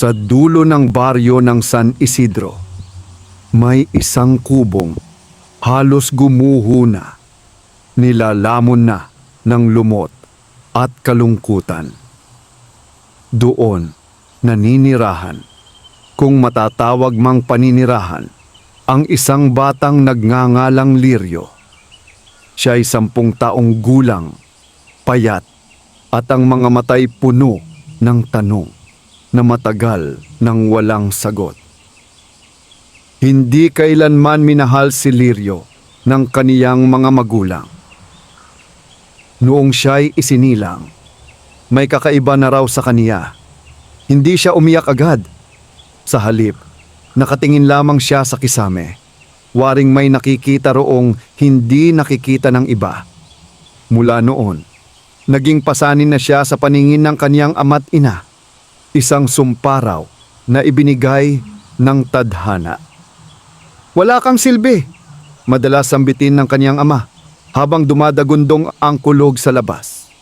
Sa dulo ng baryo ng San Isidro, may isang kubong halos gumuho na, nilalamon na ng lumot at kalungkutan. Doon naninirahan, kung matatawag mang paninirahan, ang isang batang nagngangalang Lirio. Siya ay 10 taong gulang, payat, at ang mga matay puno ng tanong na matagal nang walang sagot. Hindi kailanman minahal si Lirio ng kaniyang mga magulang. Noong siya'y isinilang, may kakaiba na raw sa kaniya. Hindi siya umiyak agad. Sa halip, nakatingin lamang siya sa kisame. Waring may nakikita roong hindi nakikita ng iba. Mula noon, naging pasanin na siya sa paningin ng kaniyang ama't ina. Isang sumparaw na ibinigay ng tadhana. Wala kang silbi, madalas sambitin ng kaniyang ama habang dumadagundong ang kulog sa labas.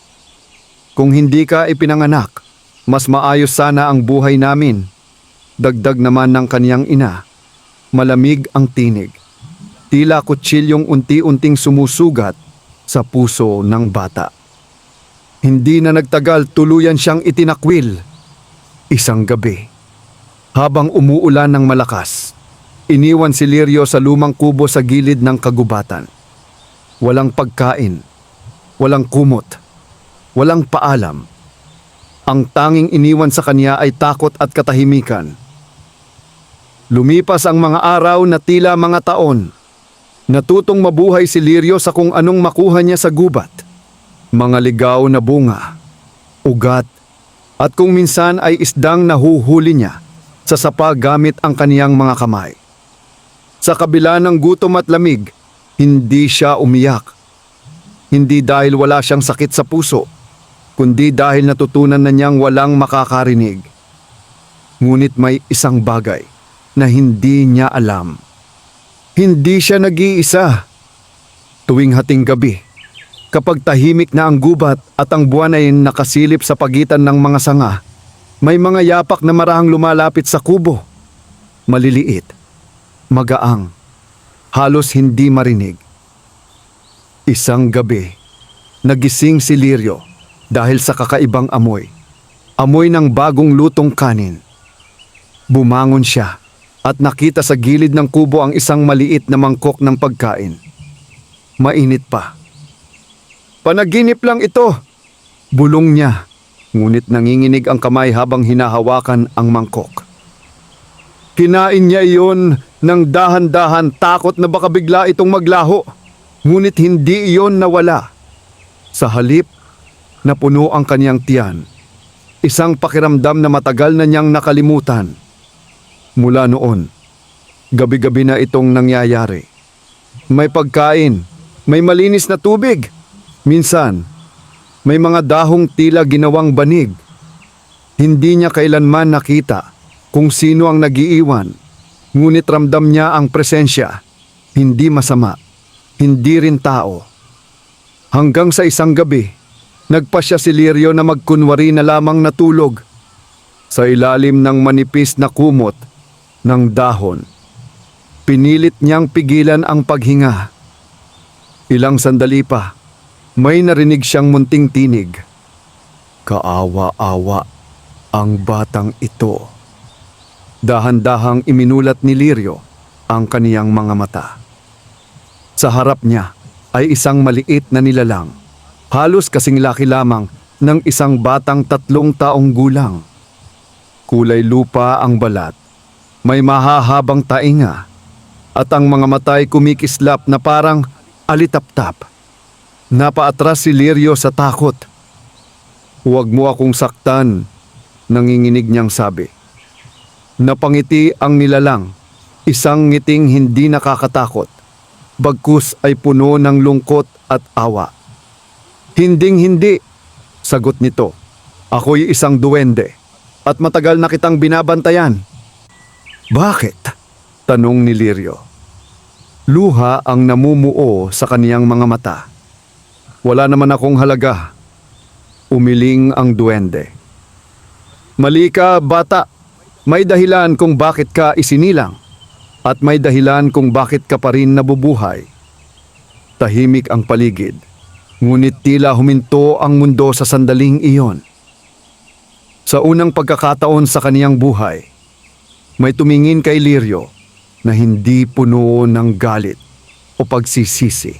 Kung hindi ka ipinanganak, mas maayos sana ang buhay namin. Dagdag naman ng kaniyang ina, malamig ang tinig. Tila kutsilyong unti-unting sumusugat sa puso ng bata. Hindi na nagtagal, tuluyan siyang itinakwil. Isang gabi, habang umuulan ng malakas, iniwan si Lirio sa lumang kubo sa gilid ng kagubatan. Walang pagkain, walang kumot, walang paalam. Ang tanging iniwan sa kanya ay takot at katahimikan. Lumipas ang mga araw na tila mga taon. Natutong mabuhay si Lirio sa kung anong makuha niya sa gubat. Mga ligaw na bunga, ugat, at kung minsan ay isdang nahuhuli niya sa sapa gamit ang kaniyang mga kamay. Sa kabila ng gutom at lamig, hindi siya umiyak. Hindi dahil wala siyang sakit sa puso, kundi dahil natutunan na niyang walang makakarinig. Ngunit may isang bagay na hindi niya alam. Hindi siya nag-iisa. Tuwing hating gabi, kapag tahimik na ang gubat at ang buwan ay nakasilip sa pagitan ng mga sanga, may mga yapak na marahang lumalapit sa kubo. Maliliit, magaang, halos hindi marinig. Isang gabi, nagising si Lirio dahil sa kakaibang amoy. Amoy ng bagong lutong kanin. Bumangon siya at nakita sa gilid ng kubo ang isang maliit na mangkok ng pagkain. Mainit pa. Panaginip lang ito, bulong niya, ngunit nanginginig ang kamay habang hinahawakan ang mangkok. Kinain niya iyon ng dahan-dahan, takot na baka bigla itong maglaho, ngunit hindi iyon nawala. Sa halip, napuno ang kaniyang tiyan, isang pakiramdam na matagal na niyang nakalimutan. Mula noon, gabi-gabi na itong nangyayari. May pagkain, may malinis na tubig. Minsan, may mga dahong tila ginawang banig. Hindi niya kailanman nakita kung sino ang nag-iiwan, ngunit ramdam niya ang presensya, hindi masama, hindi rin tao. Hanggang sa isang gabi, nagpasya si Lirio na magkunwari na lamang natulog sa ilalim ng manipis na kumot ng dahon. Pinilit niyang pigilan ang paghinga. Ilang sandali pa, may narinig siyang munting tinig. Kaawa-awa ang batang ito. Dahan-dahang iminulat ni Lirio ang kaniyang mga mata. Sa harap niya ay isang maliit na nilalang, halos kasing laki lamang ng isang batang 3 taong gulang. Kulay lupa ang balat, may mahahabang tainga, at ang mga matay kumikislap na parang alitap-tap. Napaatras si Lirio sa takot. Huwag mo akong saktan, nanginginig niyang sabi. Napangiti ang nilalang, isang ngiting hindi nakakatakot, bagkus ay puno ng lungkot at awa. Hinding-hindi, sagot nito. Ako'y isang duwende at matagal na kitang binabantayan. Bakit? Tanong ni Lirio. Luha ang namumuo sa kaniyang mga mata. Wala naman akong halaga. Umiling ang duwende. Mali ka, bata. May dahilan kung bakit ka isinilang at may dahilan kung bakit ka pa rin nabubuhay. Tahimik ang paligid, ngunit tila huminto ang mundo sa sandaling iyon. Sa unang pagkakataon sa kaniyang buhay, may tumingin kay Lirio na hindi puno ng galit o pagsisisi,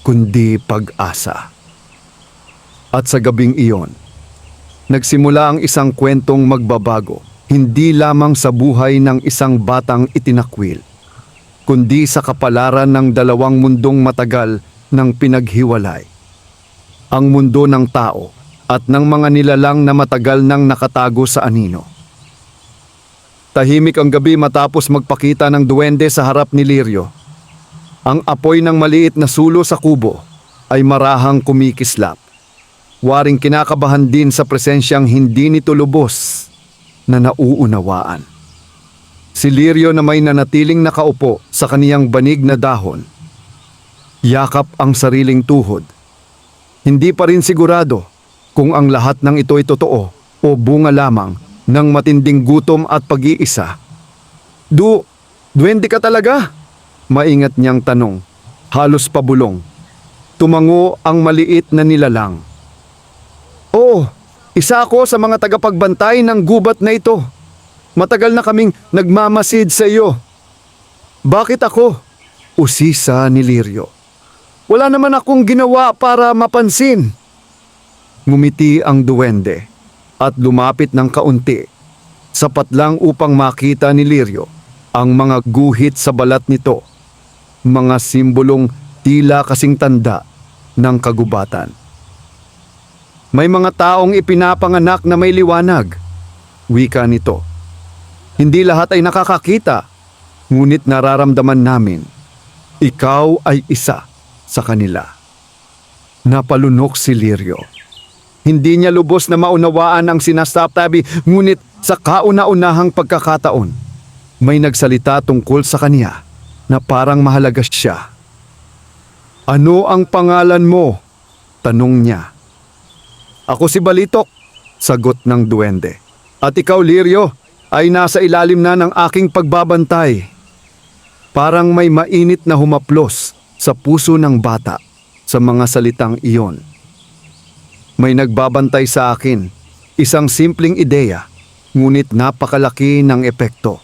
kundi pag-asa. At sa gabing iyon, nagsimula ang isang kwentong magbabago, hindi lamang sa buhay ng isang batang itinakwil, kundi sa kapalaran ng dalawang mundong matagal ng pinaghiwalay. Ang mundo ng tao at ng mga nilalang na matagal nang nakatago sa anino. Tahimik ang gabi matapos magpakita ng duwende sa harap ni Lirio. Ang apoy ng maliit na sulo sa kubo ay marahang kumikislap. Waring kinakabahan din sa presensyang hindi nito lubos na nauunawaan. Si Lirio na may nanatiling nakaupo sa kaniyang banig na dahon. Yakap ang sariling tuhod. Hindi pa rin sigurado kung ang lahat ng ito ay totoo o bunga lamang ng matinding gutom at pag-iisa. Duwende ka talaga? Maingat niyang tanong, halos pabulong. Tumango ang maliit na nilalang. Oo, isa ako sa mga tagapagbantay ng gubat na ito. Matagal na kaming nagmamasid sa iyo. Bakit ako? Usisa ni Lirio. Wala naman akong ginawa para mapansin. Ngumiti ang duwende at lumapit ng kaunti. Sapat lang upang makita ni Lirio ang mga guhit sa balat nito. Mga simbolong tila kasing tanda ng kagubatan. May mga taong ipinapanganak na may liwanag, wika nito. Hindi lahat ay nakakakita, ngunit nararamdaman namin, ikaw ay isa sa kanila. Napalunok si Lirio. Hindi niya lubos na maunawaan ang sinasabi, ngunit sa kauna-unahang pagkakataon, may nagsalita tungkol sa kanya na parang mahalaga siya. Ano ang pangalan mo? Tanong niya. Ako si Balitok, sagot ng duwende. At ikaw, Lirio, ay nasa ilalim na ng aking pagbabantay. Parang may mainit na humaplos sa puso ng bata sa mga salitang iyon. May nagbabantay sa akin, isang simpleng ideya, ngunit napakalaki ng epekto.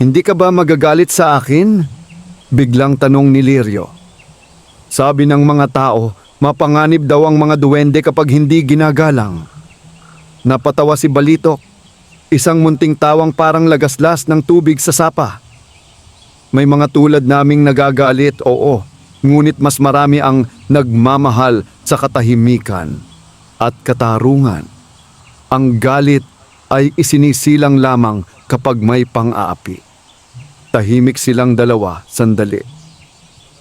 Hindi ka ba magagalit sa akin? Biglang tanong ni Lirio. Sabi ng mga tao, mapanganib daw ang mga duwende kapag hindi ginagalang. Napatawa si Balitok, isang munting tawang parang lagaslas ng tubig sa sapa. May mga tulad naming nagagalit, oo, ngunit mas marami ang nagmamahal sa katahimikan at katarungan. Ang galit ay isinisilang lamang kapag may pang-aapi. Tahimik silang dalawa sandali.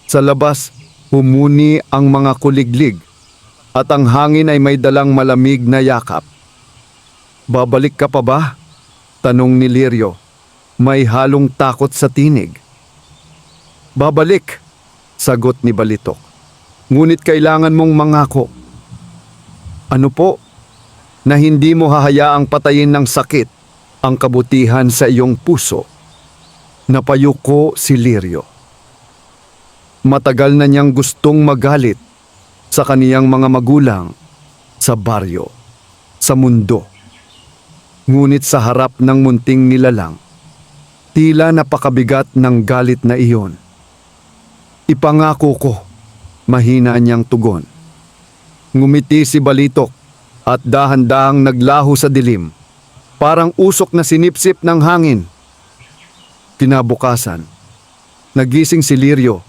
Sa labas, humuni ang mga kuliglig at ang hangin ay may dalang malamig na yakap. Babalik ka pa ba? Tanong ni Lirio. May halong takot sa tinig. Babalik, sagot ni Balitok. Ngunit kailangan mong mangako. Ano po? Na hindi mo hahayaang patayin ng sakit ang kabutihan sa iyong puso. Napayuko si Lirio. Matagal na niyang gustong magalit sa kaniyang mga magulang, sa baryo, sa mundo. Ngunit sa harap ng munting nilalang, tila napakabigat ng galit na iyon. Ipangako ko, mahina niyang tugon. Ngumiti si Balitok at dahan-dahang naglaho sa dilim, parang usok na sinipsip ng hangin. Kinabukasan, nagising si Lirio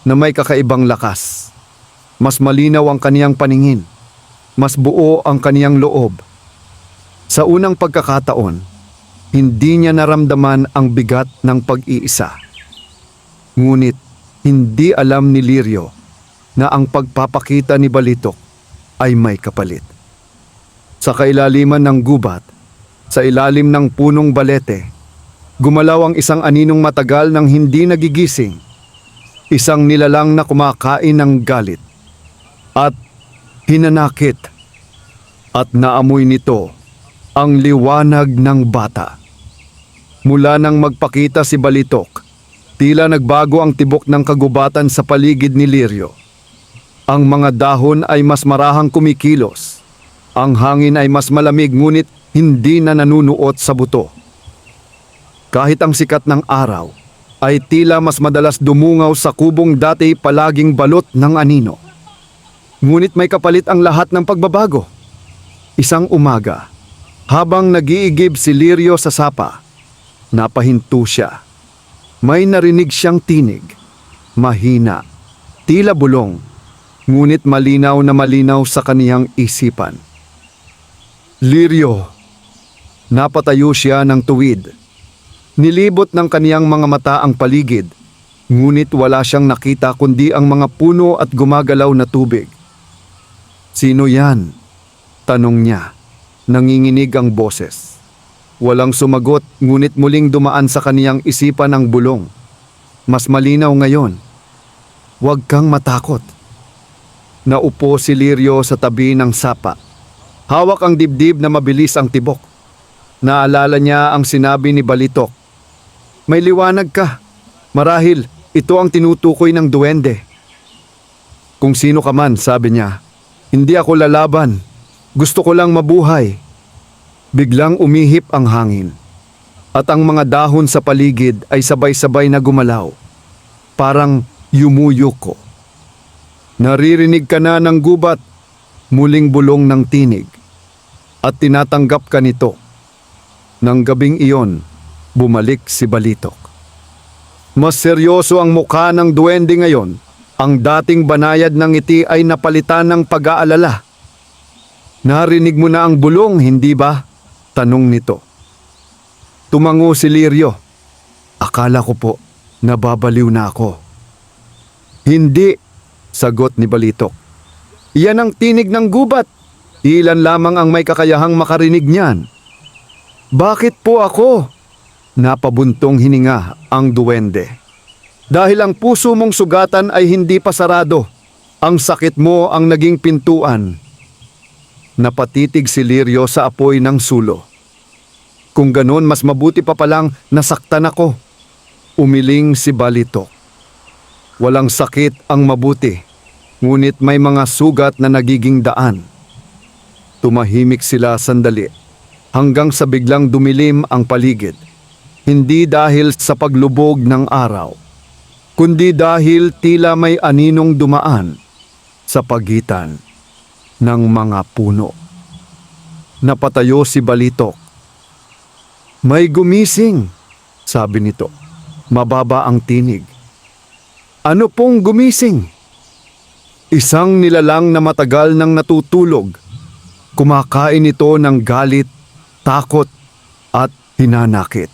na may kakaibang lakas. Mas malinaw ang kaniyang paningin, mas buo ang kaniyang loob. Sa unang pagkakataon, hindi niya naramdaman ang bigat ng pag-iisa. Ngunit hindi alam ni Lirio na ang pagpapakita ni Balitok ay may kapalit. Sa kailaliman ng gubat, sa ilalim ng punong balete, gumalaw ang isang aninong matagal nang hindi nagigising. Isang nilalang na kumakain ng galit at hinanakit, at naamoy nito ang liwanag ng bata. Mula nang magpakita si Balitok, tila nagbago ang tibok ng kagubatan sa paligid ni Lirio. Ang mga dahon ay mas marahang kumikilos. Ang hangin ay mas malamig ngunit hindi na nanunuot sa buto. Kahit ang sikat ng araw ay tila mas madalas dumungaw sa kubong dati palaging balot ng anino. Ngunit may kapalit ang lahat ng pagbabago. Isang umaga, habang nag-iigib si Lirio sa sapa, napahinto siya. May narinig siyang tinig. Mahina, tila bulong, ngunit malinaw na malinaw sa kaniyang isipan. Lirio! Napatayo siya ng tuwid. Nilibot ng kaniyang mga mata ang paligid, ngunit wala siyang nakita kundi ang mga puno at gumagalaw na tubig. Sino yan? Tanong niya. Nanginginig ang boses. Walang sumagot ngunit muling dumaan sa kaniyang isipan ang bulong. Mas malinaw ngayon. Huwag kang matakot. Naupo si Lirio sa tabi ng sapa. Hawak ang dibdib na mabilis ang tibok. Naalala niya ang sinabi ni Balitok. May liwanag ka. Marahil ito ang tinutukoy ng duwende. Kung sino ka man, sabi niya, hindi ako lalaban. Gusto ko lang mabuhay. Biglang umihip ang hangin. At ang mga dahon sa paligid ay sabay-sabay na gumalaw. Parang yumuyuko. Naririnig ka na ng gubat, muling bulong ng tinig. At tinatanggap ka nito. Nang gabing iyon, bumalik si Balitok. Mas seryoso ang mukha ng duwende ngayon. Ang dating banayad ng ngiti ay napalitan ng pag-aalala. Narinig mo na ang bulong, hindi ba? Tanong nito. Tumango si Lirio. Akala ko po, nababaliw na ako. Hindi, sagot ni Balitok. Iyan ang tinig ng gubat. Ilan lamang ang may kakayahang makarinig niyan. Bakit po ako? Napabuntong hininga ang duwende. Dahil ang puso mong sugatan ay hindi pa sarado. Ang sakit mo ang naging pintuan. Napatitig si Lirio sa apoy ng sulo. Kung ganon, mas mabuti pa palang nasaktan ako. Umiling si Balitok. Walang sakit ang mabuti, ngunit may mga sugat na nagiging daan. Tumahimik sila sandali, hanggang sa biglang dumilim ang paligid. Hindi dahil sa paglubog ng araw, kundi dahil tila may aninong dumaan sa pagitan ng mga puno. Napatayo si Balitok. May gumising, sabi nito. Mababa ang tinig. Ano pong gumising? Isang nilalang na matagal nang natutulog. Kumakain ito ng galit, takot at hinanakit.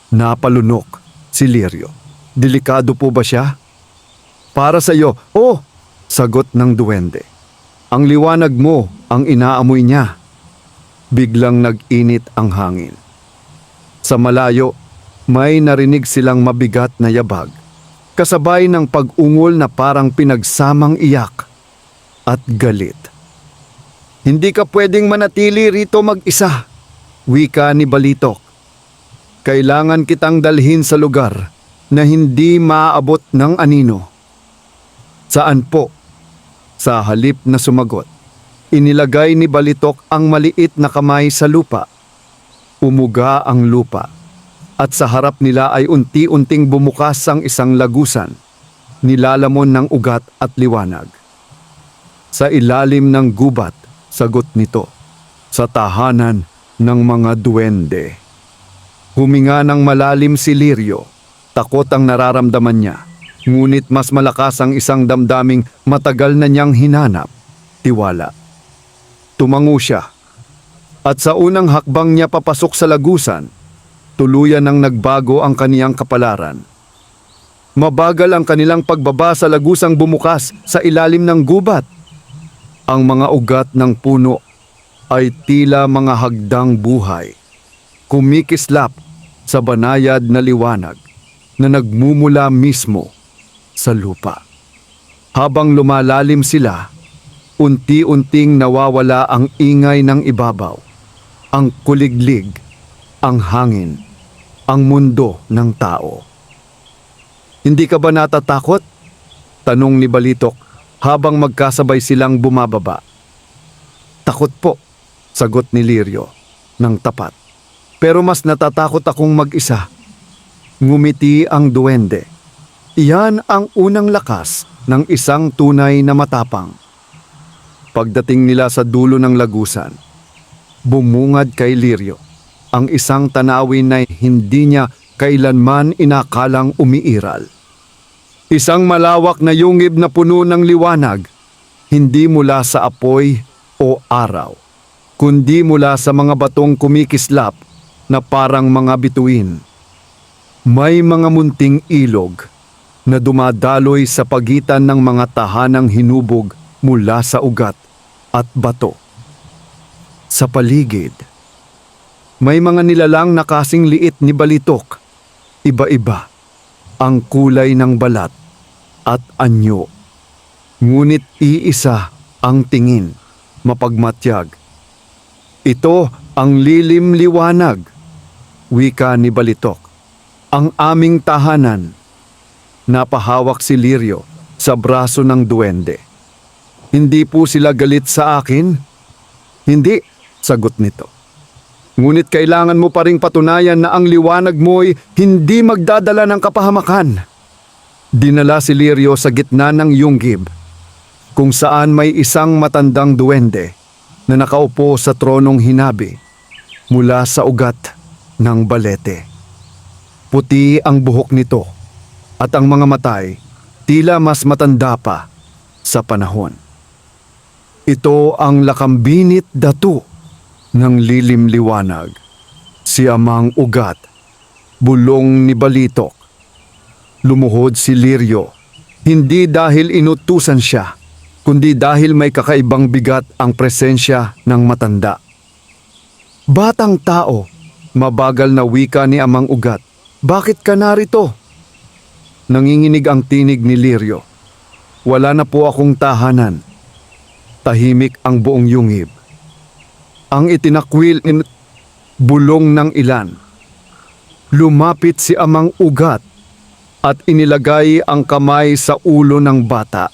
Napalunok si Lirio. Delikado po ba siya? Para sa iyo, oh, sagot ng duwende. Ang liwanag mo ang inaamoy niya. Biglang nag-init ang hangin. Sa malayo, may narinig silang mabigat na yabag, kasabay ng pag-ungol na parang pinagsamang iyak at galit. Hindi ka pwedeng manatili rito mag-isa, wika ni Balitok. Kailangan kitang dalhin sa lugar na hindi maaabot ng anino. Saan po? Sa halip na sumagot, inilagay ni Balitok ang maliit na kamay sa lupa. Umuga ang lupa at sa harap nila ay unti-unting bumukas ang isang lagusan, nilalamon ng ugat at liwanag. Sa ilalim ng gubat, sagot nito, sa tahanan ng mga duwende. Huminga ng malalim si Lirio, takot ang nararamdaman niya, ngunit mas malakas ang isang damdaming matagal na niyang hinanap, tiwala. Tumango siya, at sa unang hakbang niya papasok sa lagusan, tuluyan nang nagbago ang kaniyang kapalaran. Mabagal ang kanilang pagbaba sa lagusang bumukas sa ilalim ng gubat. Ang mga ugat ng puno ay tila mga hagdang buhay, kumikislap sa banayad na liwanag na nagmumula mismo sa lupa. Habang lumalalim sila, unti-unting nawawala ang ingay ng ibabaw, ang kuliglig, ang hangin, ang mundo ng tao. Hindi ka ba natatakot? Tanong ni Balitok habang magkasabay silang bumababa. Takot po, sagot ni Lirio ng tapat. Pero mas natatakot akong mag-isa. Ngumiti ang duwende. Iyan ang unang lakas ng isang tunay na matapang. Pagdating nila sa dulo ng lagusan, bumungad kay Lirio ang isang tanawin na hindi niya kailanman inakalang umiiral. Isang malawak na yungib na puno ng liwanag, hindi mula sa apoy o araw, kundi mula sa mga batong kumikislap na parang mga bituin. May mga munting ilog na dumadaloy sa pagitan ng mga tahanang hinubog mula sa ugat at bato. Sa paligid, may mga nilalang na kasing liit ni Balitok. Iba-iba ang kulay ng balat at anyo. Ngunit iisa ang tingin, mapagmatyag. Ito ang lilim liwanag, wika ni Balitok. Ang aming tahanan. Napahawak si Lirio sa braso ng duwende. Hindi po sila galit sa akin? Hindi, sagot nito. Ngunit kailangan mo pa ring patunayan na ang liwanag mo'y hindi magdadala ng kapahamakan. Dinala si Lirio sa gitna ng yunggib, kung saan may isang matandang duwende na nakaupo sa tronong hinabi mula sa ugat ng balete. Puti ang buhok nito at ang mga matay tila mas matanda pa sa panahon. Ito ang Lakambinit Datu ng lilim liwanag, si Amang Ugat, bulong ni Balitok. Lumuhod si Lirio, hindi dahil inutusan siya, kundi dahil may kakaibang bigat ang presensya ng matanda. Batang tao, mabagal na wika ni Amang Ugat, bakit ka narito? Nanginginig ang tinig ni Lirio. Wala na po akong tahanan. Tahimik ang buong yungib. Ang itinakwil bulong ng ilan. Lumapit si Amang Ugat at inilagay ang kamay sa ulo ng bata.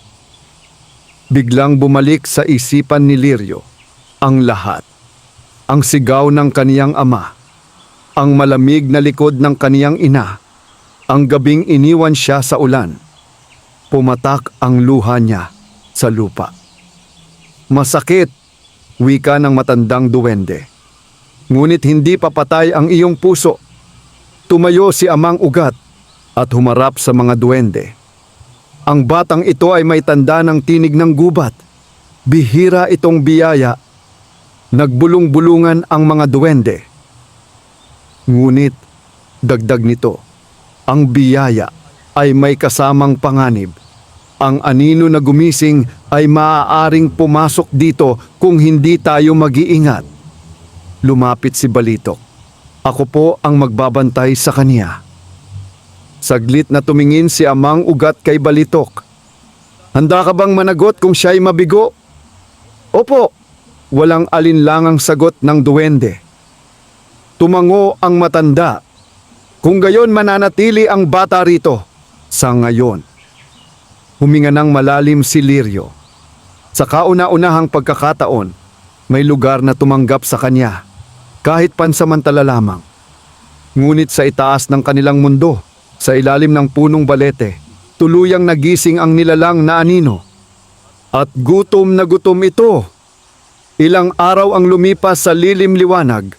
Biglang bumalik sa isipan ni Lirio ang lahat. Ang sigaw ng kaniyang ama, ang malamig na likod ng kaniyang ina, ang gabing iniwan siya sa ulan. Pumatak ang luha niya sa lupa. Masakit, wika ng matandang duwende. Ngunit hindi papatay ang iyong puso. Tumayo si Amang Ugat at humarap sa mga duwende. Ang batang ito ay may tanda ng tinig ng gubat. Bihira itong biyaya. Nagbulong-bulungan ang mga duwende. Ngunit, dagdag nito, ang biyaya ay may kasamang panganib. Ang anino na gumising ay maaaring pumasok dito kung hindi tayo mag-iingat. Lumapit si Balitok. Ako po ang magbabantay sa kaniya. Saglit na tumingin si Amang Ugat kay Balitok. Handa ka bang managot kung siya'y mabigo? Opo, walang alinlangang sagot ng duwende. Tumango ang matanda. Kung gayon mananatili ang bata rito. Sa ngayon. Huminga ng malalim si Lirio. Sa kauna-unahang pagkakataon, may lugar na tumanggap sa kanya, kahit pansamantala lamang. Ngunit sa itaas ng kanilang mundo, sa ilalim ng punong balete, tuluyang nagising ang nilalang na anino. At gutom na gutom ito. Ilang araw ang lumipas sa lilim liwanag,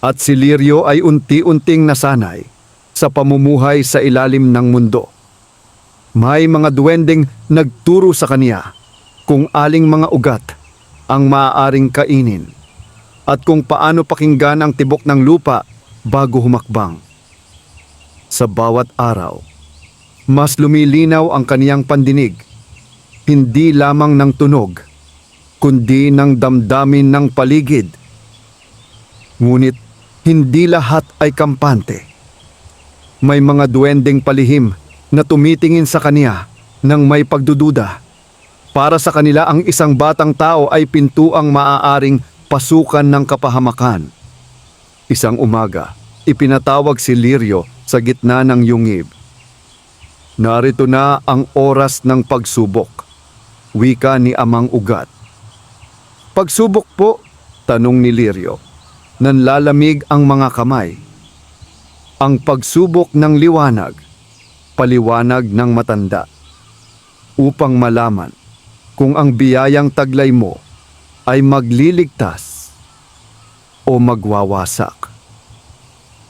at si Lirio ay unti-unting nasanay sa pamumuhay sa ilalim ng mundo. May mga duwendeng nagturo sa kaniya kung aling mga ugat ang maaaring kainin at kung paano pakinggan ang tibok ng lupa bago humakbang. Sa bawat araw, mas lumilinaw ang kaniyang pandinig, hindi lamang ng tunog, kundi ng damdamin ng paligid. Ngunit hindi lahat ay kampante. May mga duwendeng palihim na tumitingin sa kaniya nang may pagdududa. Para sa kanila ang isang batang tao ay pintuang maaaring pasukan ng kapahamakan. Isang umaga, ipinatawag si Lirio sa gitna ng yungib. Narito na ang oras ng pagsubok, wika ni Amang Ugat. Pagsubok po, tanong ni Lirio. Nanlalamig ang mga kamay. Ang pagsubok ng liwanag, paliwanag ng matanda. Upang malaman kung ang biyayang taglay mo ay magliligtas o magwawasak.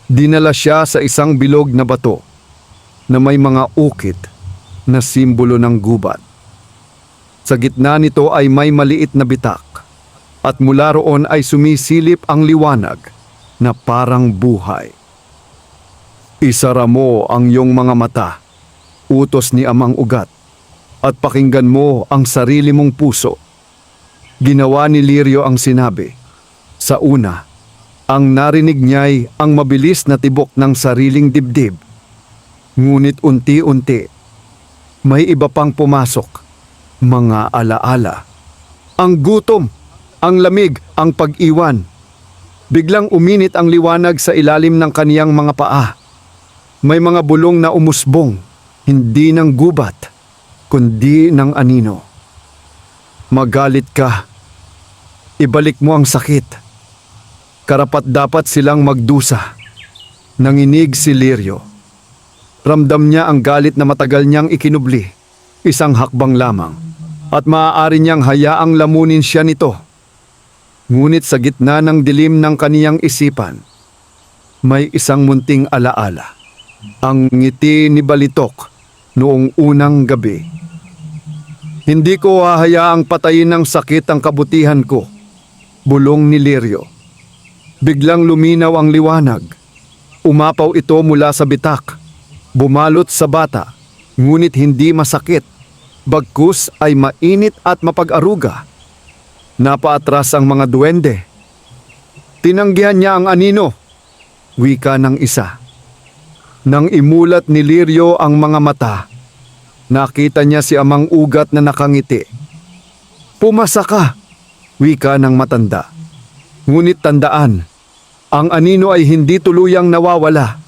Dinala siya sa isang bilog na bato na may mga ukit na simbolo ng gubat. Sa gitna nito ay may maliit na bitak at mula roon ay sumisilip ang liwanag na parang buhay. Isara mo ang iyong mga mata, utos ni Amang Ugat, at pakinggan mo ang sarili mong puso. Ginawa ni Lirio ang sinabi. Sa una, ang narinig niya'y ang mabilis na tibok ng sariling dibdib. Ngunit unti-unti, may iba pang pumasok, mga alaala. Ang gutom, ang lamig, ang pag-iwan. Biglang uminit ang liwanag sa ilalim ng kaniyang mga paa. May mga bulong na umusbong, hindi ng gubat, kundi ng anino. Magalit ka. Ibalik mo ang sakit. Karapat-dapat silang magdusa. Nanginig si Lirio. Ramdam niya ang galit na matagal niyang ikinubli. Isang hakbang lamang. At maaari niyang hayaang lamunin siya nito. Ngunit sa gitna ng dilim ng kaniyang isipan, may isang munting alaala. Ang ngiti ni Balitok noong unang gabi. Hindi ko hahayaang patayin ng sakit ang kabutihan ko, bulong ni Lirio. Biglang luminaw ang liwanag. Umapaw ito mula sa bitak, bumalot sa bata, ngunit hindi masakit. Bagkus ay mainit at mapag-aruga. Napaatras ang mga duwende. Tinanggihan niya ang anino, wika ng isa. Nang imulat ni Lirio ang mga mata, nakita niya si Amang Ugat na nakangiti. Pumasa ka, wika ng matanda. Ngunit tandaan, ang anino ay hindi tuluyang nawawala.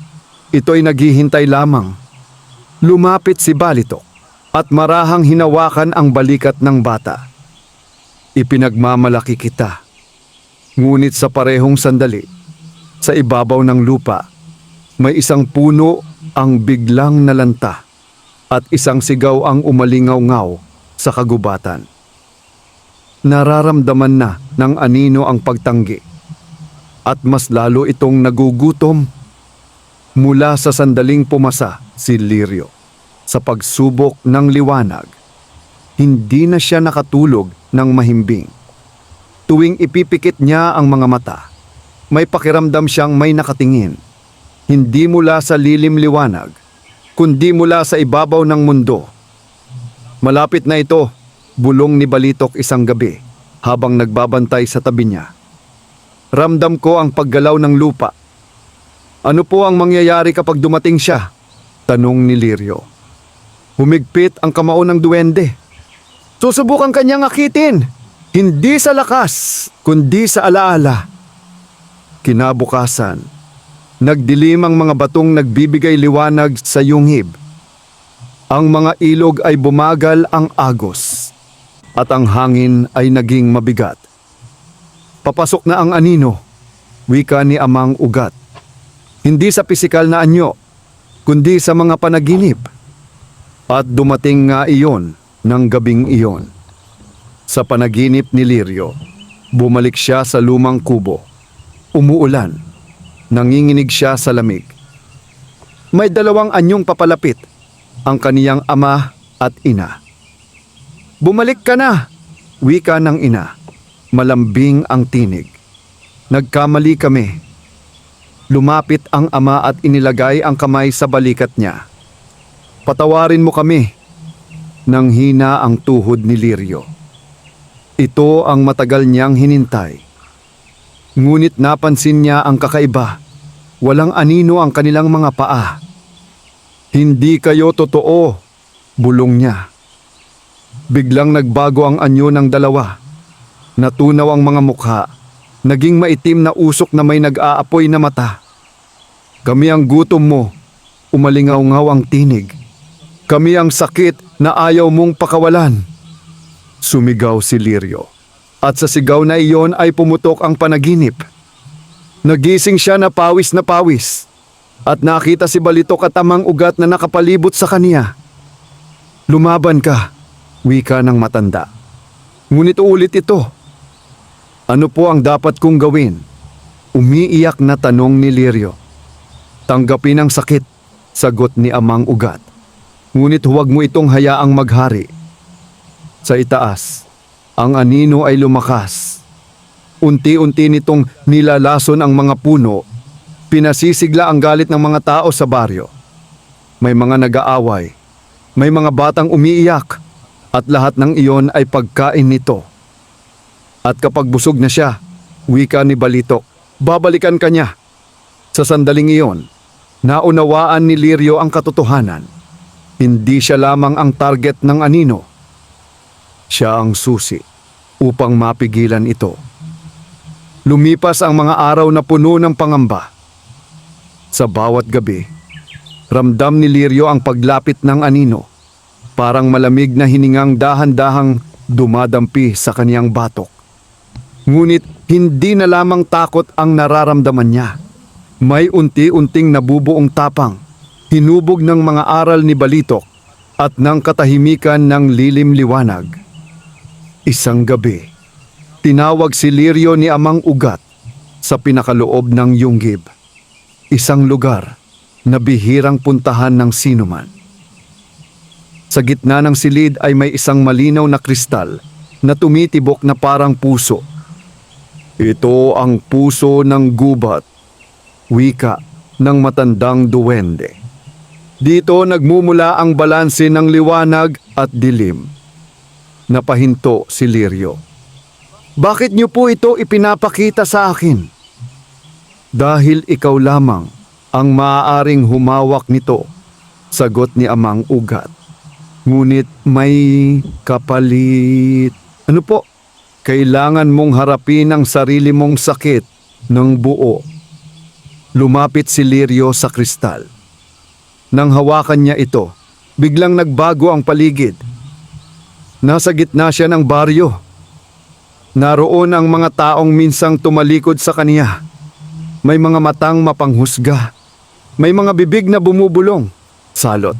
Ito'y naghihintay lamang. Lumapit si Balitok at marahang hinawakan ang balikat ng bata. Ipinagmamalaki kita. Ngunit sa parehong sandali, sa ibabaw ng lupa, may isang puno ang biglang nalanta at isang sigaw ang umalingaw-ngaw sa kagubatan. Nararamdaman na ng anino ang pagtanggi at mas lalo itong nagugutom. Mula sa sandaling pumasa si Lirio sa pagsubok ng liwanag, hindi na siya nakatulog ng mahimbing. Tuwing ipipikit niya ang mga mata, may pakiramdam siyang may nakatingin. Hindi mula sa lilim liwanag, kundi mula sa ibabaw ng mundo. Malapit na ito, bulong ni Balitok isang gabi habang nagbabantay sa tabi niya. Ramdam ko ang paggalaw ng lupa. Ano po ang mangyayari kapag dumating siya? Tanong ni Lirio. Humigpit ang kamao ng duwende. Susubukan kanyang akitin, hindi sa lakas, kundi sa alaala. Kinabukasan, nagdilim ang mga batong nagbibigay liwanag sa yungib. Ang mga ilog ay bumagal ang agos at ang hangin ay naging mabigat. Papasok na ang anino, wika ni Amang Ugat. Hindi sa pisikal na anyo, kundi sa mga panaginip. At dumating nga iyon ng gabing iyon. Sa panaginip ni Lirio, bumalik siya sa lumang kubo. Umuulan. Nanginginig siya sa lamig. May dalawang anyong papalapit, ang kaniyang ama at ina. Bumalik ka na, wika ng ina. Malambing ang tinig. Nagkamali kami. Lumapit ang ama at inilagay ang kamay sa balikat niya. Patawarin mo kami. Nang hina ang tuhod ni Lirio. Ito ang matagal niyang hinintay. Ngunit napansin niya ang kakaiba. Walang anino ang kanilang mga paa. Hindi kayo totoo, bulong niya. Biglang nagbago ang anyo ng dalawa. Natunaw ang mga mukha. Naging maitim na usok na may nag-aapoy na mata. Kami ang gutom mo, umalingaw-ngaw ang tinig. Kami ang sakit na ayaw mong pakawalan. Sumigaw si Lirio. At sa sigaw na iyon ay pumutok ang panaginip. Nagising siya na pawis at nakita si Balitok at amang ugat na nakapalibot sa kaniya. Lumaban ka, wika ng matanda. Ngunit ulit ito. Ano po ang dapat kong gawin? Umiiyak na tanong ni Lirio. Tanggapin ang sakit, sagot ni amang ugat. Ngunit huwag mo itong hayaang maghari. Sa itaas, ang anino ay lumakas. Unti-unti nitong nilalason ang mga puno. Pinasisigla ang galit ng mga tao sa baryo. May mga nag-aaway. May mga batang umiiyak. At lahat ng iyon ay pagkain nito. At kapag busog na siya, wika ni Balitok, babalikan ka niya. Sa sandaling iyon, naunawaan ni Lirio ang katotohanan. Hindi siya lamang ang target ng anino. Siya ang susi upang mapigilan ito. Lumipas ang mga araw na puno ng pangamba. Sa bawat gabi, ramdam ni Lirio ang paglapit ng anino. Parang malamig na hiningang dahan-dahang dumadampi sa kaniyang batok. Ngunit hindi na lamang takot ang nararamdaman niya. May unti-unting nabubuong tapang, hinubog ng mga aral ni Balitok at ng katahimikan ng lilim-liwanag. Isang gabi, tinawag si Lirio ni amang ugat sa pinakaloob ng Yunggib. Isang lugar na bihirang puntahan ng sinuman. Sa gitna ng silid ay may isang malinaw na kristal na tumitibok na parang puso. Ito ang puso ng gubat, wika ng matandang duwende. Dito nagmumula ang balanse ng liwanag at dilim. Napahinto si Lirio. Bakit niyo po ito ipinapakita sa akin? Dahil ikaw lamang ang maaaring humawak nito, sagot ni amang ugat. Ngunit may kapalit. Ano po? Kailangan mong harapin ang sarili mong sakit ng buo. Lumapit si Lirio sa kristal. Nang hawakan niya ito, biglang nagbago ang paligid. Nasa gitna siya ng baryo. Naroon ang mga taong minsang tumalikod sa kaniya. May mga matang mapanghusga. May mga bibig na bumubulong. Salot,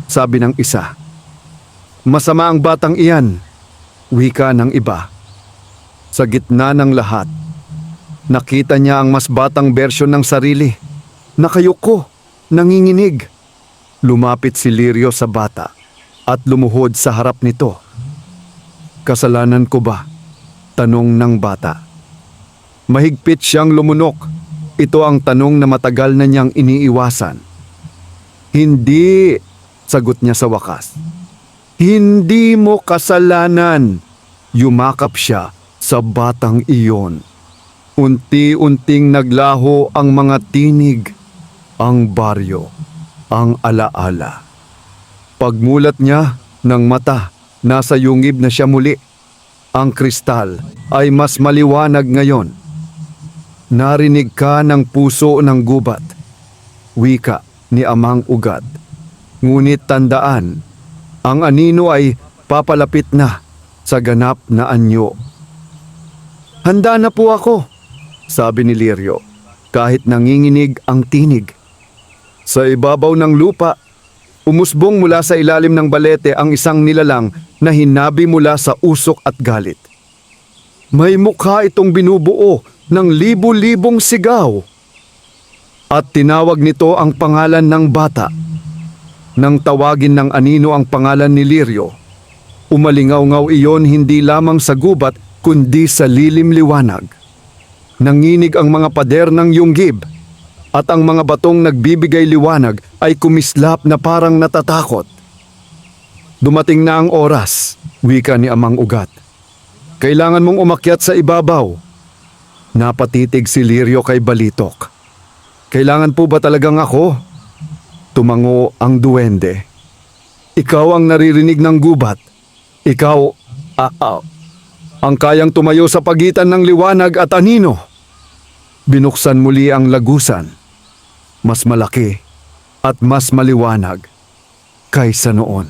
sabi ng isa. Masama ang batang iyan, wika ng iba. Sa gitna ng lahat, nakita niya ang mas batang bersyon ng sarili. Nakayuko, nanginginig. Lumapit si Lirio sa bata at lumuhod sa harap nito. Kasalanan ko ba? Tanong ng bata. Mahigpit siyang lumunok. Ito ang tanong na matagal na niyang iniiwasan. Hindi, sagot niya sa wakas. Hindi mo kasalanan. Yumakap siya sa batang iyon. Unti-unting naglaho ang mga tinig, ang baryo, ang alaala. Pagmulat niya ng mata, nasa yungib na siya muli. Ang kristal ay mas maliwanag ngayon. Narinig ka ng puso ng gubat, wika ni amang ugat. Ngunit tandaan, ang anino ay papalapit na sa ganap na anyo. Handa na po ako, sabi ni Lirio, kahit nanginginig ang tinig. Sa ibabaw ng lupa, umusbong mula sa ilalim ng balete ang isang nilalang na hinabi mula sa usok at galit. May mukha itong binubuo ng libu-libong sigaw. At tinawag nito ang pangalan ng bata. Nang tawagin ng anino ang pangalan ni Lirio, umalingaw-ngaw iyon hindi lamang sa gubat kundi sa lilim-liwanag. Nanginig ang mga pader ng yunggib at ang mga batong nagbibigay liwanag ay kumislap na parang natatakot. Dumating na ang oras, wika ni amang ugat. Kailangan mong umakyat sa ibabaw. Napatitig si Lirio kay Balitok. Kailangan po ba talagang ako? Tumango ang duwende. Ikaw ang naririnig ng gubat. Ikaw, ang kayang tumayo sa pagitan ng liwanag at anino. Binuksan muli ang lagusan. mas malaki at mas maliwanag kaysa noon.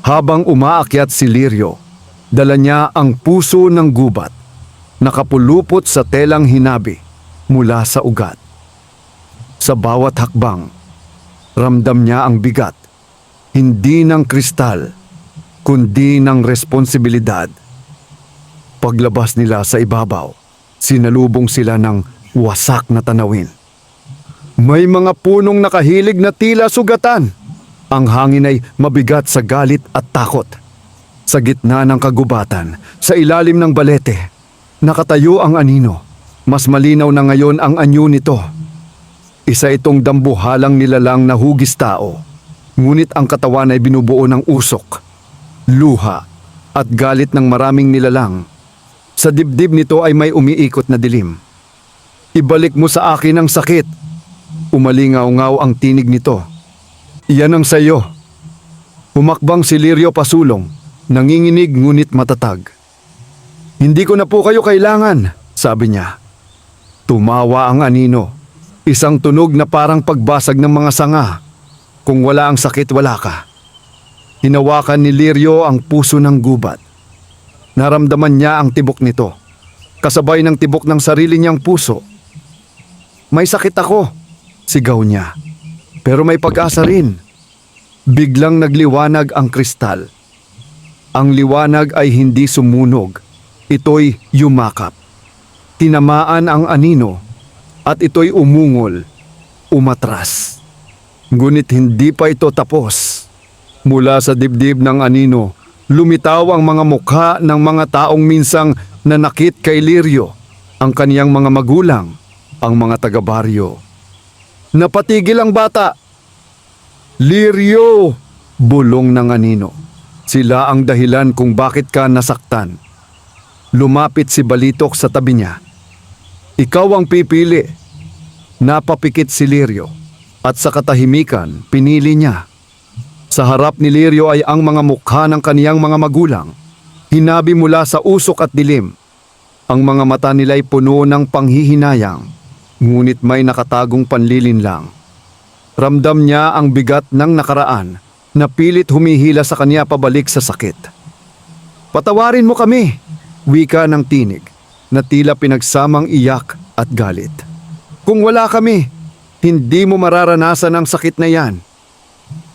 Habang umaakyat si Lirio, dala niya ang puso ng gubat, nakapulupot sa telang hinabi mula sa ugat. Sa bawat hakbang, ramdam niya ang bigat, hindi ng kristal, kundi ng responsibilidad. Paglabas nila sa ibabaw, sinalubong sila ng wasak na tanawin. May mga punong nakahilig na tila sugatan. Ang hangin ay mabigat sa galit at takot. Sa gitna ng kagubatan, sa ilalim ng balete, nakatayo ang anino. Mas malinaw na ngayon ang anyo nito. Isa itong dambuhalang nilalang na hugis tao. Ngunit ang katawan ay binubuo ng usok, luha, at galit ng maraming nilalang. Sa dibdib nito ay may umiikot na dilim. Ibalik mo sa akin ang sakit. Umalingaw-ngaw ang tinig nito. Iyan ang sayo. Humakbang si Lirio pasulong, nanginginig ngunit matatag. Hindi ko na po kayo kailangan, sabi niya. Tumawa ang anino, isang tunog na parang pagbasag ng mga sanga. Kung wala ang sakit, wala ka. Hinawakan ni Lirio ang puso ng gubat. Naramdaman niya ang tibok nito, kasabay ng tibok ng sarili niyang puso. May sakit ako, sigaw niya. Pero may pag-asa rin. Biglang nagliwanag ang kristal. Ang liwanag ay hindi sumunog. Ito'y yumakap. Tinamaan ang anino at ito'y umungol, umatras. Ngunit hindi pa ito tapos. Mula sa dibdib ng anino, lumitaw ang mga mukha ng mga taong minsang nanakit kay Lirio, ang kaniyang mga magulang, ang mga taga-baryo. Napatigil ang bata. Lirio! Bulong ng anino. Sila ang dahilan kung bakit ka nasaktan. Lumapit si Balitok sa tabi niya. Ikaw ang pipili. Napapikit si Lirio at sa katahimikan pinili niya. Sa harap ni Lirio ay ang mga mukha ng kaniyang mga magulang. Hinabi mula sa usok at dilim. Ang mga mata nila'y puno ng panghihinayang, ngunit may nakatagong panlilinlang. Ramdam niya ang bigat ng nakaraan na pilit humihila sa kanya pabalik sa sakit. Patawarin mo kami, wika ng tinig na tila pinagsamang iyak at galit. Kung wala kami, hindi mo mararanasan ang sakit na yan.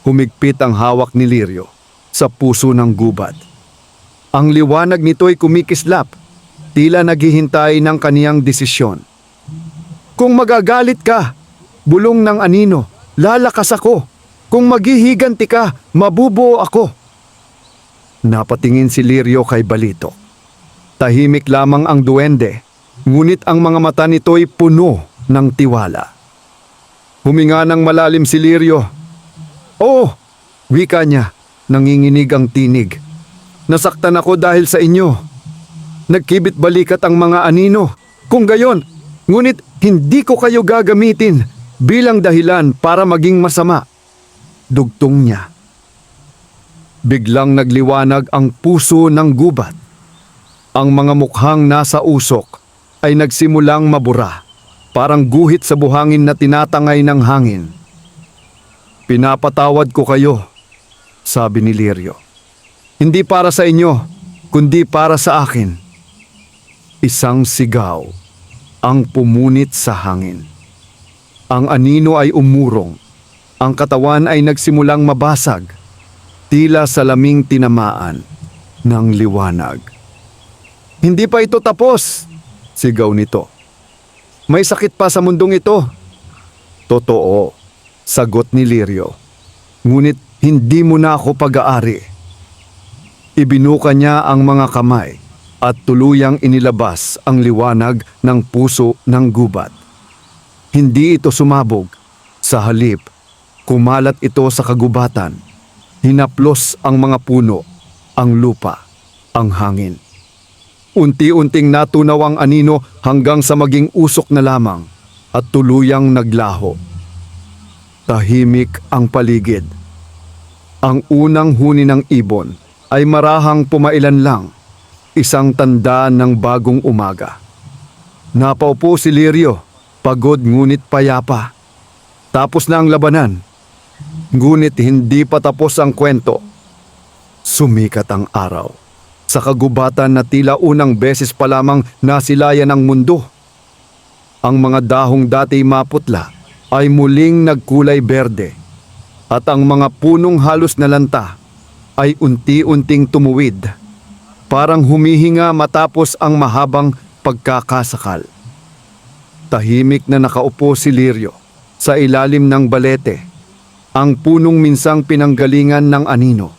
Humigpit ang hawak ni Lirio sa puso ng gubat. Ang liwanag nito'y kumikislap, tila naghihintay ng kaniyang desisyon. Kung magagalit ka, bulong ng anino, lalakas ako. Kung maghihiganti ka, mabubuo ako. Napatingin si Lirio kay Balito. Tahimik lamang ang duwende, ngunit ang mga mata nito'y puno ng tiwala. Huminga ng malalim si Lirio. Oh, wika niya, nanginginig ang tinig. Nasaktan ako dahil sa inyo. Nagkibit balikat ang mga anino. Kung gayon, ngunit hindi ko kayo gagamitin bilang dahilan para maging masama. Dugtong niya. Biglang nagliwanag ang puso ng gubat. Ang mga mukhang nasa usok ay nagsimulang mabura, parang guhit sa buhangin na tinatangay ng hangin. Pinapatawad ko kayo, sabi ni Lirio. Hindi para sa inyo, kundi para sa akin. Isang sigaw ang pumunit sa hangin. Ang anino ay umurong. Ang katawan ay nagsimulang mabasag, tila salaming tinamaan ng liwanag. Hindi pa ito tapos, sigaw nito. May sakit pa sa mundong ito. Totoo, sagot ni Lirio. Ngunit hindi mo na ako pag-aari. Ibinuka niya ang mga kamay at tuluyang inilabas ang liwanag ng puso ng gubat. Hindi ito sumabog. Sa halip, kumalat ito sa kagubatan. Hinaplos ang mga puno, ang lupa, ang hangin. Unti-unting natunaw ang anino hanggang sa maging usok na lamang at tuluyang naglaho. Tahimik ang paligid. Ang unang huni ng ibon ay marahang pumailan lang, isang tanda ng bagong umaga. Napaupo si Lirio, pagod ngunit payapa. Tapos na ang labanan. Ngunit hindi pa tapos ang kwento. Sumikat ang araw. Sa kagubatan na tila unang beses pa lamang nasilayan ang mundo. Ang mga dahong dati maputla ay muling nagkulay berde. At ang mga punong halos nalanta ay unti-unting tumuwid. Parang humihinga matapos ang mahabang pagkakasakal. Tahimik na nakaupo si Lirio sa ilalim ng balete, ang punong minsang pinanggalingan ng anino.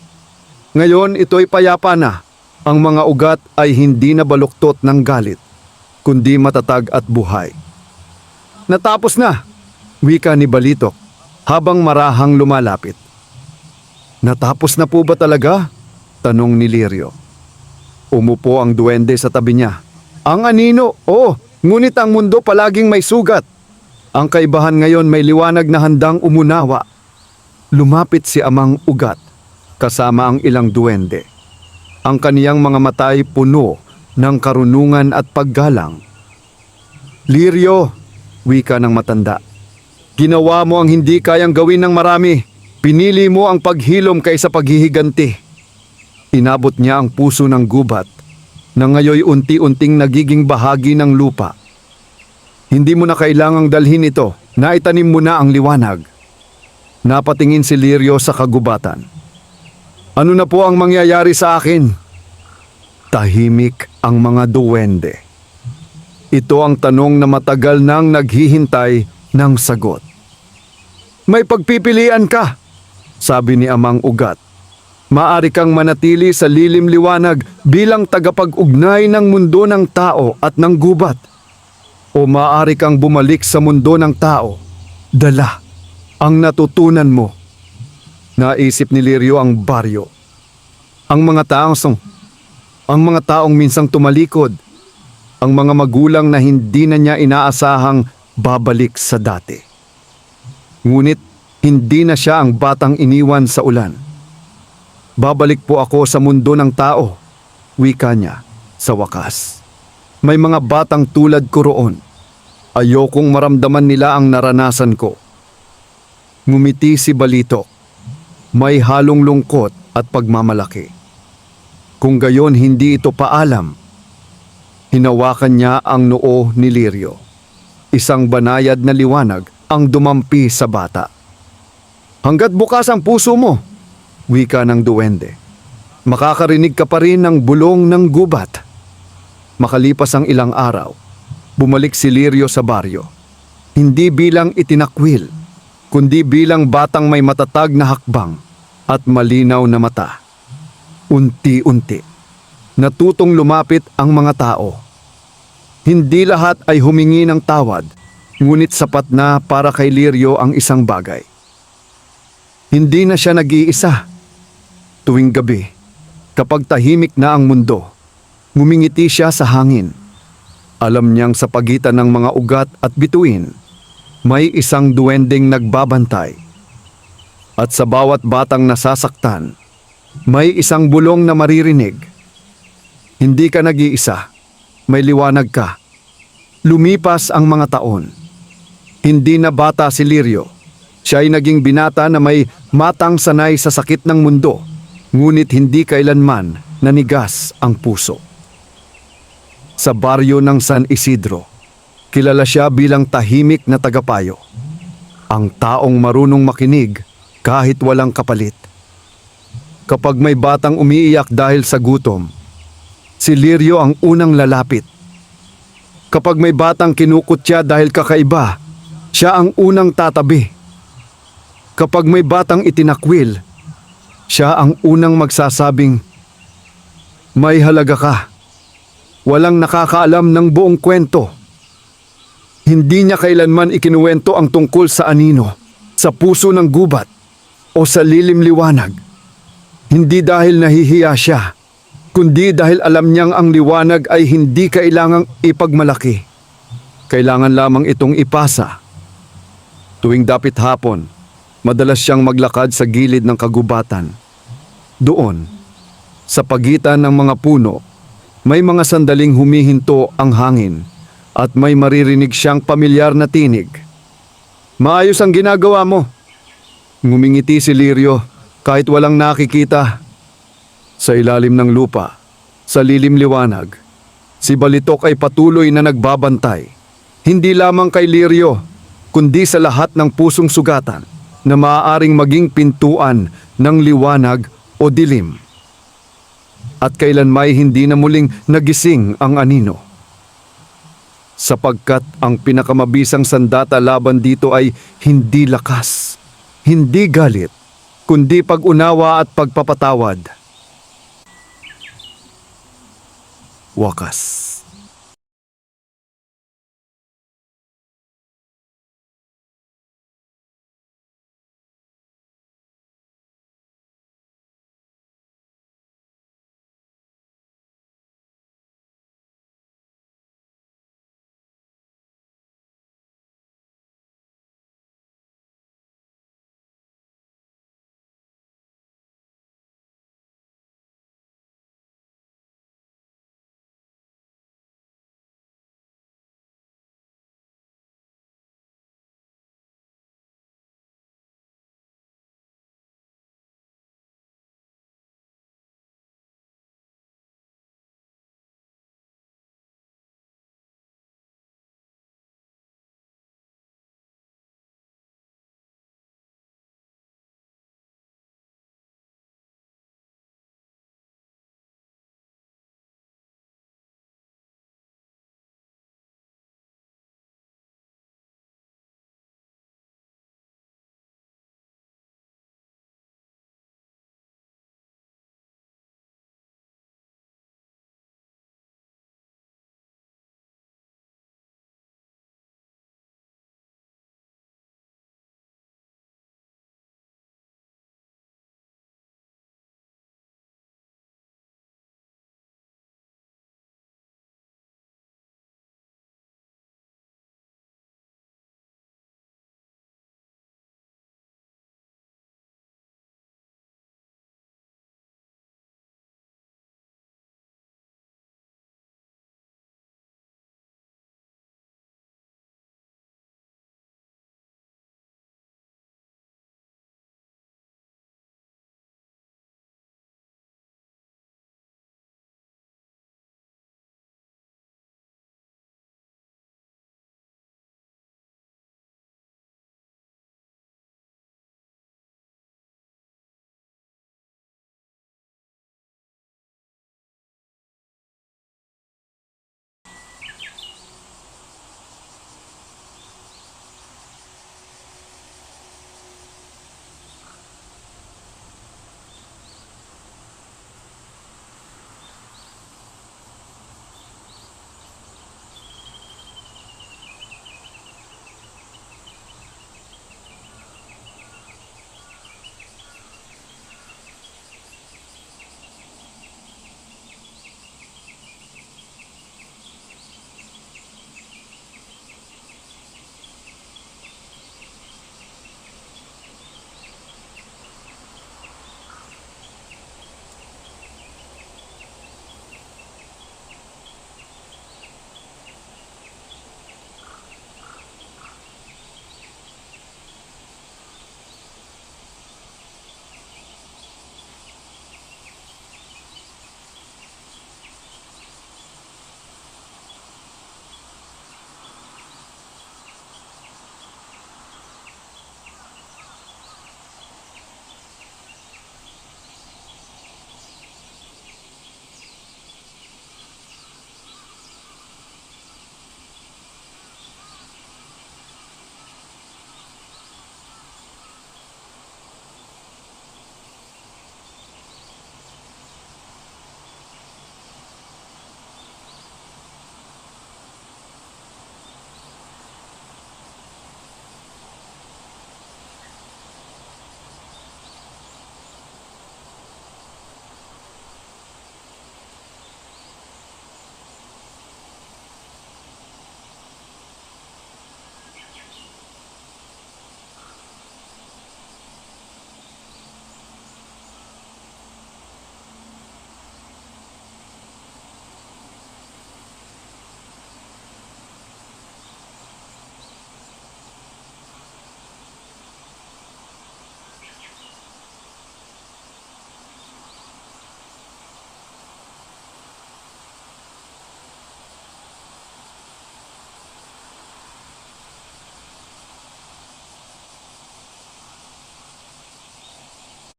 Ngayon ito'y payapa na. Ang mga ugat ay hindi na baluktot ng galit, kundi matatag at buhay. Natapos na, wika ni Balitok habang marahang lumalapit. Natapos na po ba talaga? Tanong ni Lirio. Umupo ang duwende sa tabi niya. Ang anino, ngunit ang mundo palaging may sugat. Ang kaibahan ngayon may liwanag na handang umunawa. Lumapit si Amang Ugat kasama ang ilang duwende. Ang kaniyang mga mata ay puno ng karunungan at paggalang. Lirio, wika ng matanda. Ginawa mo ang hindi kayang gawin ng marami. Pinili mo ang paghilom kaysa paghihiganti. Inabot niya ang puso ng gubat na ngayoy unti-unting nagiging bahagi ng lupa. Hindi mo na kailangang dalhin ito, naitanim mo na ang liwanag. Napatingin si Lirio sa kagubatan. Ano na po ang mangyayari sa akin? Tahimik ang mga duwende. Ito ang tanong na matagal nang naghihintay ng sagot. May pagpipilian ka, sabi ni Amang Ugat. Maari kang manatili sa lilim liwanag bilang tagapag-ugnay ng mundo ng tao at ng gubat. O maaari kang bumalik sa mundo ng tao, dala ang natutunan mo. Naisip ni Lirio ang baryo. Ang mga taong minsang tumalikod. Ang mga magulang na hindi na niya inaasahang babalik sa dati. Ngunit hindi na siya ang batang iniwan sa ulan. Babalik po ako sa mundo ng tao, wika niya sa wakas. May mga batang tulad ko roon. Ayokong maramdaman nila ang naranasan ko. Ngumiti si Balitok. May halong lungkot at pagmamalaki. Kung gayon hindi ito paalam, hinawakan niya ang noo ni Lirio. Isang banayad na liwanag ang dumampi sa bata. Hanggat bukas ang puso mo, wika ng duwende, makakarinig ka pa rin ng bulong ng gubat. Makalipas ang ilang araw, bumalik si Lirio sa baryo. Hindi bilang itinakwil, kundi bilang batang may matatag na hakbang at malinaw na mata. Unti-unti, natutong lumapit ang mga tao. Hindi lahat ay humingi ng tawad, ngunit sapat na para kay Lirio ang isang bagay. Hindi na siya nag-iisa. Tuwing gabi, kapag tahimik na ang mundo, ngumingiti siya sa hangin. Alam niyang sa pagitan ng mga ugat at bituin, may isang duwending nagbabantay. At sa bawat batang nasasaktan, may isang bulong na maririnig. Hindi ka nag-iisa, may liwanag ka. Lumipas ang mga taon. Hindi na bata si Lirio. Siya ay naging binata na may matang sanay sa sakit ng mundo, ngunit hindi kailanman nanigas ang puso. Sa baryo ng San Isidro, kilala siya bilang tahimik na tagapayo. Ang taong marunong makinig kahit walang kapalit. Kapag may batang umiiyak dahil sa gutom, si Lirio ang unang lalapit. Kapag may batang kinukutya dahil kakaiba, siya ang unang tatabi. Kapag may batang itinakwil, siya ang unang magsasabing, "May halaga ka." Walang nakakaalam ng buong kwento. Hindi niya kailanman ikinuwento ang tungkol sa anino, sa puso ng gubat, o sa lilim liwanag. Hindi dahil nahihiya siya, kundi dahil alam niyang ang liwanag ay hindi kailangang ipagmalaki. Kailangan lamang itong ipasa. Tuwing dapit hapon, madalas siyang maglakad sa gilid ng kagubatan. Doon, sa pagitan ng mga puno, may mga sandaling humihinto ang hangin at may maririnig siyang pamilyar na tinig. Maayos ang ginagawa mo. Ngumingiti si Lirio kahit walang nakikita. Sa ilalim ng lupa, sa lilim liwanag, si Balitok ay patuloy na nagbabantay. Hindi lamang kay Lirio, kundi sa lahat ng pusong sugatan na maaaring maging pintuan ng liwanag o dilim. At kailan may hindi na muling nagising ang anino. Sapagkat ang pinakamabisang sandata laban dito ay hindi lakas, hindi galit, kundi pag-unawa at pagpapatawad. Wakas.